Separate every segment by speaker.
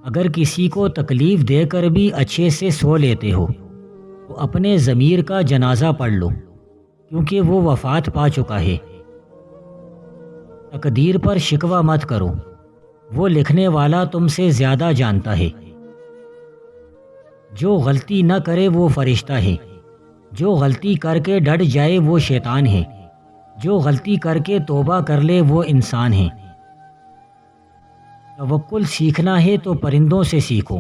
Speaker 1: اگر کسی کو تکلیف دے کر بھی اچھے سے سو لیتے ہو تو اپنے ضمیر کا جنازہ پڑھ لو، کیونکہ وہ وفات پا چکا ہے۔ تقدیر پر شکوہ مت کرو، وہ لکھنے والا تم سے زیادہ جانتا ہے۔ جو غلطی نہ کرے وہ فرشتہ ہے، جو غلطی کر کے ڈٹ جائے وہ شیطان ہے، جو غلطی کر کے توبہ کر لے وہ انسان ہے۔ توکل سیکھنا ہے تو پرندوں سے سیکھو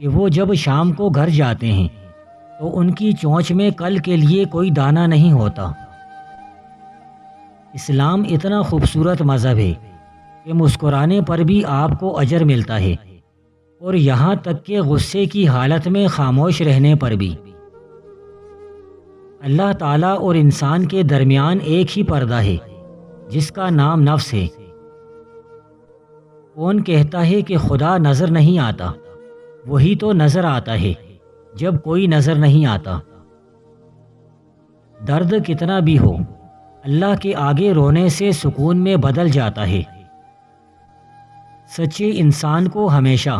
Speaker 1: کہ وہ جب شام کو گھر جاتے ہیں تو ان کی چونچ میں کل کے لیے کوئی دانہ نہیں ہوتا۔ اسلام اتنا خوبصورت مذہب ہے کہ مسکرانے پر بھی آپ کو اجر ملتا ہے، اور یہاں تک کہ غصے کی حالت میں خاموش رہنے پر بھی۔ اللہ تعالیٰ اور انسان کے درمیان ایک ہی پردہ ہے جس کا نام نفس ہے۔ کون کہتا ہے کہ خدا نظر نہیں آتا؟ وہی تو نظر آتا ہے جب کوئی نظر نہیں آتا۔ درد کتنا بھی ہو، اللہ کے آگے رونے سے سکون میں بدل جاتا ہے۔ سچے انسان کو ہمیشہ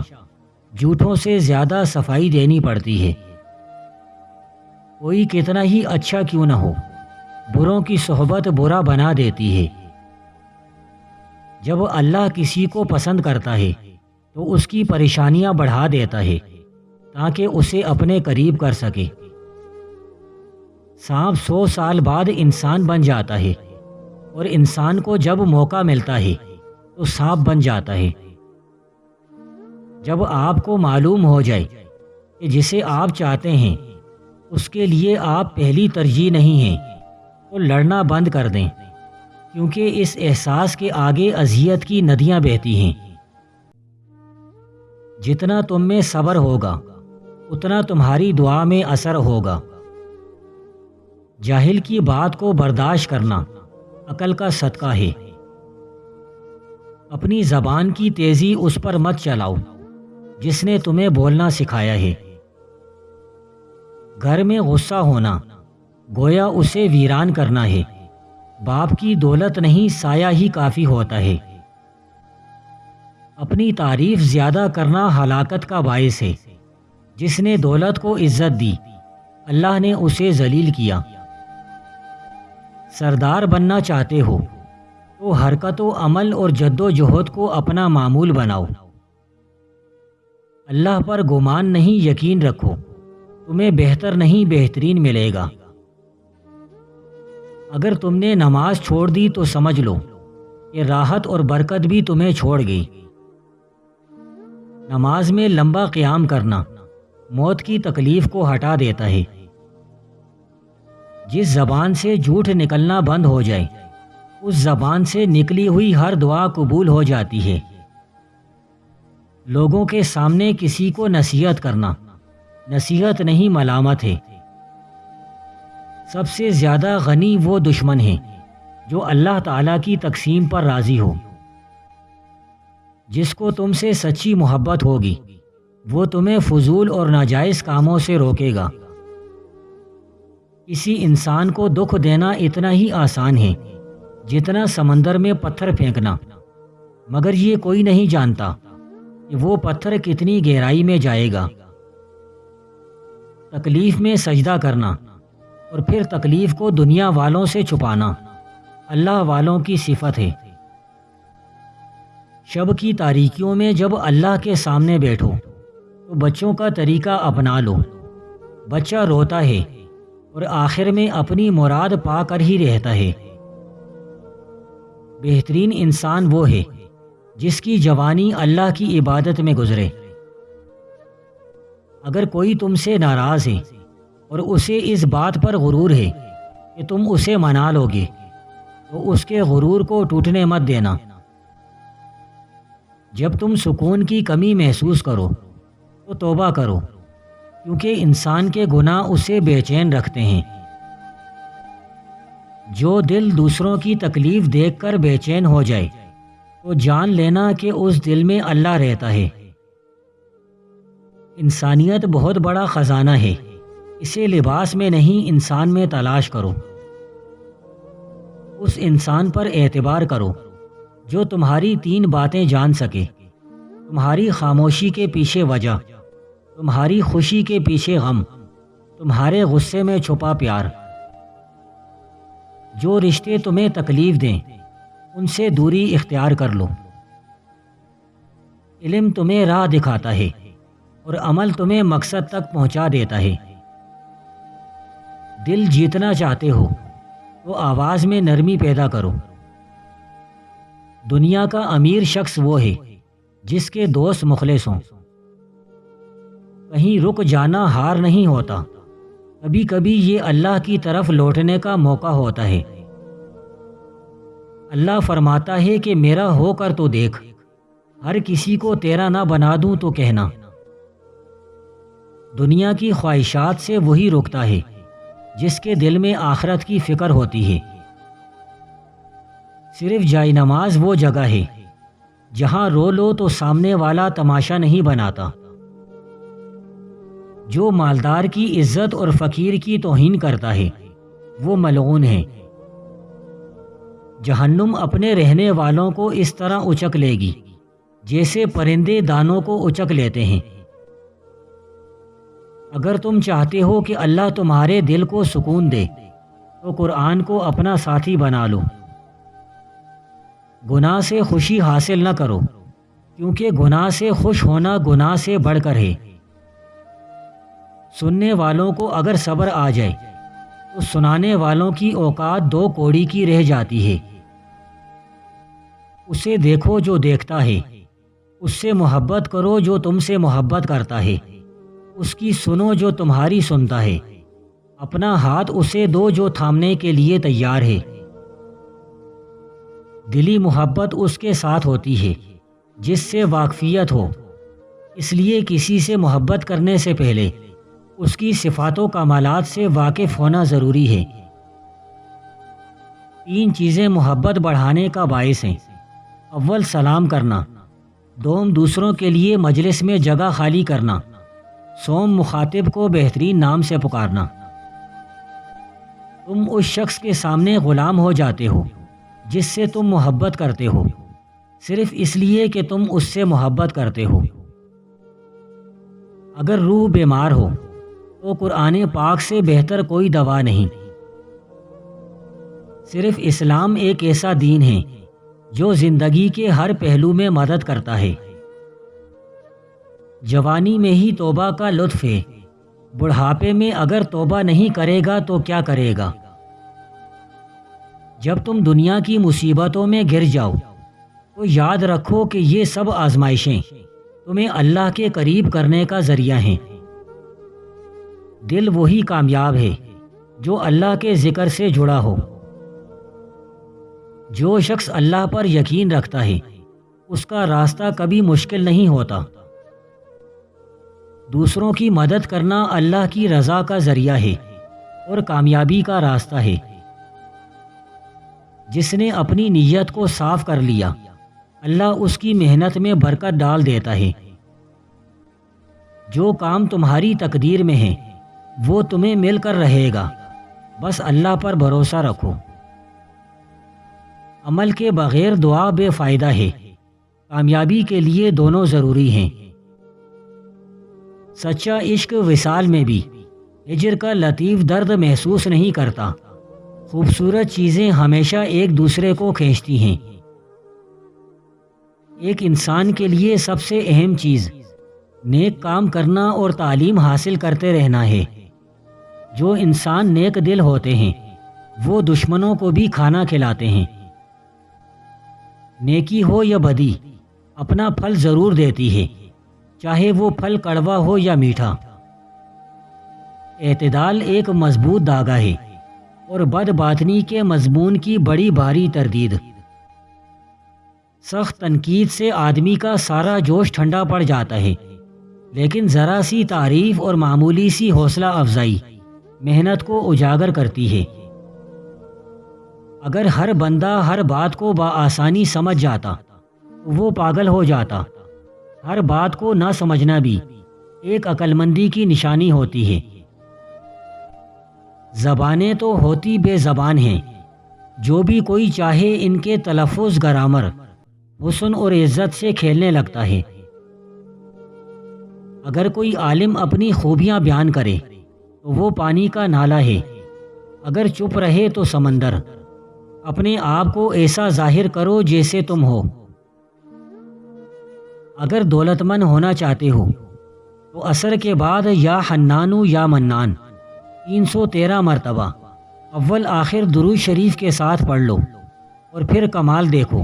Speaker 1: جھوٹوں سے زیادہ صفائی دینی پڑتی ہے۔ کوئی کتنا ہی اچھا کیوں نہ ہو، بروں کی صحبت برا بنا دیتی ہے۔ جب اللہ کسی کو پسند کرتا ہے تو اس کی پریشانیاں بڑھا دیتا ہے تاکہ اسے اپنے قریب کر سکے۔ سانپ 100 سال بعد انسان بن جاتا ہے، اور انسان کو جب موقع ملتا ہے تو سانپ بن جاتا ہے۔ جب آپ کو معلوم ہو جائے کہ جسے آپ چاہتے ہیں اس کے لیے آپ پہلی ترجیح نہیں ہیں تو لڑنا بند کر دیں، کیونکہ اس احساس کے آگے اذیت کی ندیاں بہتی ہیں۔ جتنا تم میں صبر ہوگا اتنا تمہاری دعا میں اثر ہوگا۔ جاہل کی بات کو برداشت کرنا عقل کا صدقہ ہے۔ اپنی زبان کی تیزی اس پر مت چلاؤ جس نے تمہیں بولنا سکھایا ہے۔ گھر میں غصہ ہونا گویا اسے ویران کرنا ہے۔ باپ کی دولت نہیں، سایہ ہی کافی ہوتا ہے۔ اپنی تعریف زیادہ کرنا ہلاکت کا باعث ہے۔ جس نے دولت کو عزت دی اللہ نے اسے ذلیل کیا۔ سردار بننا چاہتے ہو تو حرکت و عمل اور جد و جہد کو اپنا معمول بناؤ۔ اللہ پر گمان نہیں، یقین رکھو، تمہیں بہتر نہیں بہترین ملے گا۔ اگر تم نے نماز چھوڑ دی تو سمجھ لو کہ راحت اور برکت بھی تمہیں چھوڑ گئی۔ نماز میں لمبا قیام کرنا موت کی تکلیف کو ہٹا دیتا ہے۔ جس زبان سے جھوٹ نکلنا بند ہو جائے اس زبان سے نکلی ہوئی ہر دعا قبول ہو جاتی ہے۔ لوگوں کے سامنے کسی کو نصیحت کرنا نصیحت نہیں، ملامت ہے۔ سب سے زیادہ غنی وہ دشمن ہیں جو اللہ تعالیٰ کی تقسیم پر راضی ہو۔ جس کو تم سے سچی محبت ہوگی وہ تمہیں فضول اور ناجائز کاموں سے روکے گا۔ کسی انسان کو دکھ دینا اتنا ہی آسان ہے جتنا سمندر میں پتھر پھینکنا، مگر یہ کوئی نہیں جانتا کہ وہ پتھر کتنی گہرائی میں جائے گا۔ تکلیف میں سجدہ کرنا اور پھر تکلیف کو دنیا والوں سے چھپانا اللہ والوں کی صفت ہے۔ شب کی تاریکیوں میں جب اللہ کے سامنے بیٹھو تو بچوں کا طریقہ اپنا لو۔ بچہ روتا ہے اور آخر میں اپنی مراد پا کر ہی رہتا ہے۔ بہترین انسان وہ ہے جس کی جوانی اللہ کی عبادت میں گزرے۔ اگر کوئی تم سے ناراض ہے اور اسے اس بات پر غرور ہے کہ تم اسے منا لو گے تو اس کے غرور کو ٹوٹنے مت دینا۔ جب تم سکون کی کمی محسوس کرو تو توبہ کرو، کیونکہ انسان کے گناہ اسے بے چین رکھتے ہیں۔ جو دل دوسروں کی تکلیف دیکھ کر بے چین ہو جائے تو جان لینا کہ اس دل میں اللہ رہتا ہے۔ انسانیت بہت بڑا خزانہ ہے، اسے لباس میں نہیں انسان میں تلاش کرو۔ اس انسان پر اعتبار کرو جو تمہاری 3 باتیں جان سکے، تمہاری خاموشی کے پیچھے وجہ، تمہاری خوشی کے پیچھے غم، تمہارے غصے میں چھپا پیار۔ جو رشتے تمہیں تکلیف دیں ان سے دوری اختیار کر لو۔ علم تمہیں راہ دکھاتا ہے اور عمل تمہیں مقصد تک پہنچا دیتا ہے۔ دل جیتنا چاہتے ہو تو آواز میں نرمی پیدا کرو۔ دنیا کا امیر شخص وہ ہے جس کے دوست مخلص ہوں۔ کہیں رک جانا ہار نہیں ہوتا، کبھی کبھی یہ اللہ کی طرف لوٹنے کا موقع ہوتا ہے۔ اللہ فرماتا ہے کہ میرا ہو کر تو دیکھ، ہر کسی کو تیرا نہ بنا دوں تو کہنا۔ دنیا کی خواہشات سے وہی رکتا ہے جس کے دل میں آخرت کی فکر ہوتی ہے۔ صرف جائے نماز وہ جگہ ہے جہاں رو لو تو سامنے والا تماشا نہیں بناتا۔ جو مالدار کی عزت اور فقیر کی توہین کرتا ہے وہ ملعون ہے۔ جہنم اپنے رہنے والوں کو اس طرح اچک لے گی جیسے پرندے دانوں کو اچک لیتے ہیں۔ اگر تم چاہتے ہو کہ اللہ تمہارے دل کو سکون دے تو قرآن کو اپنا ساتھی بنا لو۔ گناہ سے خوشی حاصل نہ کرو، کیونکہ گناہ سے خوش ہونا گناہ سے بڑھ کر ہے۔ سننے والوں کو اگر صبر آ جائے تو سنانے والوں کی اوقات دو کوڑی کی رہ جاتی ہے۔ اسے دیکھو جو دیکھتا ہے، اس سے محبت کرو جو تم سے محبت کرتا ہے، اس کی سنو جو تمہاری سنتا ہے، اپنا ہاتھ اسے دو جو تھامنے کے لیے تیار ہے۔ دلی محبت اس کے ساتھ ہوتی ہے جس سے واقفیت ہو، اس لیے کسی سے محبت کرنے سے پہلے اس کی صفات و کمالات سے واقف ہونا ضروری ہے۔ 3 چیزیں محبت بڑھانے کا باعث ہیں۔ اول سلام کرنا، دوم دوسروں کے لیے مجلس میں جگہ خالی کرنا، سوم مخاطب کو بہترین نام سے پکارنا۔ تم اس شخص کے سامنے غلام ہو جاتے ہو جس سے تم محبت کرتے ہو، صرف اس لیے کہ تم اس سے محبت کرتے ہو۔ اگر روح بیمار ہو تو قرآن پاک سے بہتر کوئی دوا نہیں۔ صرف اسلام ایک ایسا دین ہے جو زندگی کے ہر پہلو میں مدد کرتا ہے۔ جوانی میں ہی توبہ کا لطف ہے، بڑھاپے میں اگر توبہ نہیں کرے گا تو کیا کرے گا؟ جب تم دنیا کی مصیبتوں میں گر جاؤ تو یاد رکھو کہ یہ سب آزمائشیں تمہیں اللہ کے قریب کرنے کا ذریعہ ہیں۔ دل وہی کامیاب ہے جو اللہ کے ذکر سے جڑا ہو۔ جو شخص اللہ پر یقین رکھتا ہے اس کا راستہ کبھی مشکل نہیں ہوتا۔ دوسروں کی مدد کرنا اللہ کی رضا کا ذریعہ ہے اور کامیابی کا راستہ ہے۔ جس نے اپنی نیت کو صاف کر لیا، اللہ اس کی محنت میں برکت ڈال دیتا ہے۔ جو کام تمہاری تقدیر میں ہے وہ تمہیں مل کر رہے گا، بس اللہ پر بھروسہ رکھو۔ عمل کے بغیر دعا بے فائدہ ہے، کامیابی کے لیے دونوں ضروری ہیں۔ سچا عشق وصال میں بھی ہجر کا لطیف درد محسوس نہیں کرتا۔ خوبصورت چیزیں ہمیشہ ایک دوسرے کو کھینچتی ہیں۔ ایک انسان کے لیے سب سے اہم چیز نیک کام کرنا اور تعلیم حاصل کرتے رہنا ہے۔ جو انسان نیک دل ہوتے ہیں وہ دشمنوں کو بھی کھانا کھلاتے ہیں۔ نیکی ہو یا بدی اپنا پھل ضرور دیتی ہے، چاہے وہ پھل کڑوا ہو یا میٹھا۔ اعتدال ایک مضبوط دھاگا ہے اور بد باطنی کے مضمون کی بڑی بھاری تردید۔ سخت تنقید سے آدمی کا سارا جوش ٹھنڈا پڑ جاتا ہے، لیکن ذرا سی تعریف اور معمولی سی حوصلہ افزائی محنت کو اجاگر کرتی ہے۔ اگر ہر بندہ ہر بات کو بآسانی سمجھ جاتا تو وہ پاگل ہو جاتا۔ ہر بات کو نہ سمجھنا بھی ایک عقل مندی کی نشانی ہوتی ہے۔ زبانیں تو ہوتی بے زبان ہیں، جو بھی کوئی چاہے ان کے تلفظ گرامر، حسن اور عزت سے کھیلنے لگتا ہے۔ اگر کوئی عالم اپنی خوبیاں بیان کرے تو وہ پانی کا نالا ہے، اگر چپ رہے تو سمندر۔ اپنے آپ کو ایسا ظاہر کرو جیسے تم ہو۔ اگر دولت مند ہونا چاہتے ہو تو عصر کے بعد یا حنانو یا منان 313 مرتبہ اول آخر درود شریف کے ساتھ پڑھ لو، اور پھر کمال دیکھو،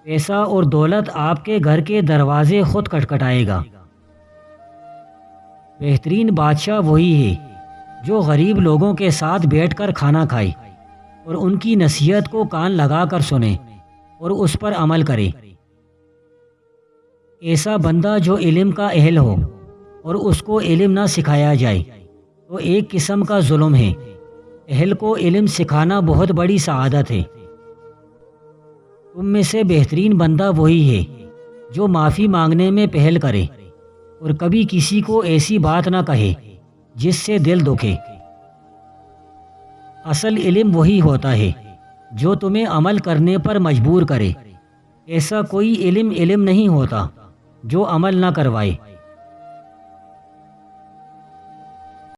Speaker 1: پیسہ اور دولت آپ کے گھر کے دروازے خود کھٹکھٹائے گا۔ بہترین بادشاہ وہی ہے جو غریب لوگوں کے ساتھ بیٹھ کر کھانا کھائے اور ان کی نصیحت کو کان لگا کر سنے اور اس پر عمل کرے۔ ایسا بندہ جو علم کا اہل ہو اور اس کو علم نہ سکھایا جائے تو ایک قسم کا ظلم ہے۔ اہل کو علم سکھانا بہت بڑی سعادت ہے۔ تم میں سے بہترین بندہ وہی ہے جو معافی مانگنے میں پہل کرے اور کبھی کسی کو ایسی بات نہ کہے جس سے دل دکھے۔ اصل علم وہی ہوتا ہے جو تمہیں عمل کرنے پر مجبور کرے۔ ایسا کوئی علم نہیں ہوتا جو عمل نہ کروائے۔